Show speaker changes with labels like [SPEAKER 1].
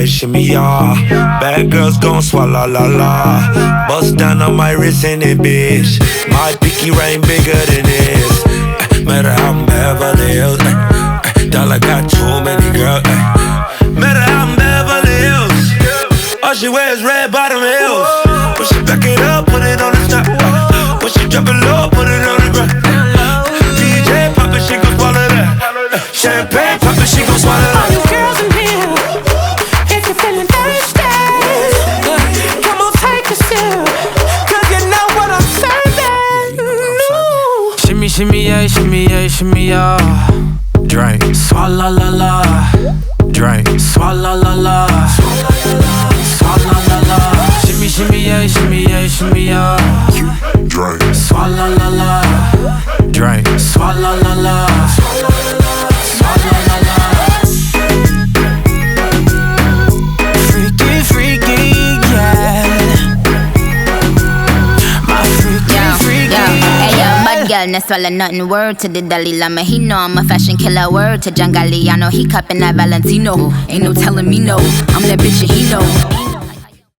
[SPEAKER 1] shimmy ya. Bad girls gon' swalla la la. Bust down on my wrist in it, bitch. My pinky ring bigger than this. Matter how I'm Beverly Hills. Dollar got too many girls. Matter how I'm Beverly Hills. All she wears red bottom heels. When she back it up, put it on the top. When she drop it low, put it on the ground. DJ pop it, she gon' swallow that. Champagne pop it, she gon' swallow that.
[SPEAKER 2] All you girls in here, if you're feeling thirsty, come on, take a sip, 'cause you know what I'm serving.
[SPEAKER 3] Shimmy, shimmy, yeah, shimmy, yeah, shimmy, yeah. Drink, swalla la la. Drink, swalla la la. Swalla la la. Shimmy, shimmy, yeah, shimmy, yeah, shimmy, yeah.
[SPEAKER 4] Drink,
[SPEAKER 3] swalla la la. Drink, swalla la la. Swalla la la. Freaky, freaky, yeah. My freaky, freaky.
[SPEAKER 5] Hey yo, bad girl, no swallow nothing. Word to the Dalai Lama, he know I'm a fashion killer. Word to Jangali, I know he cupping that Valentino. Ain't no telling me no, I'm that bitch and he know.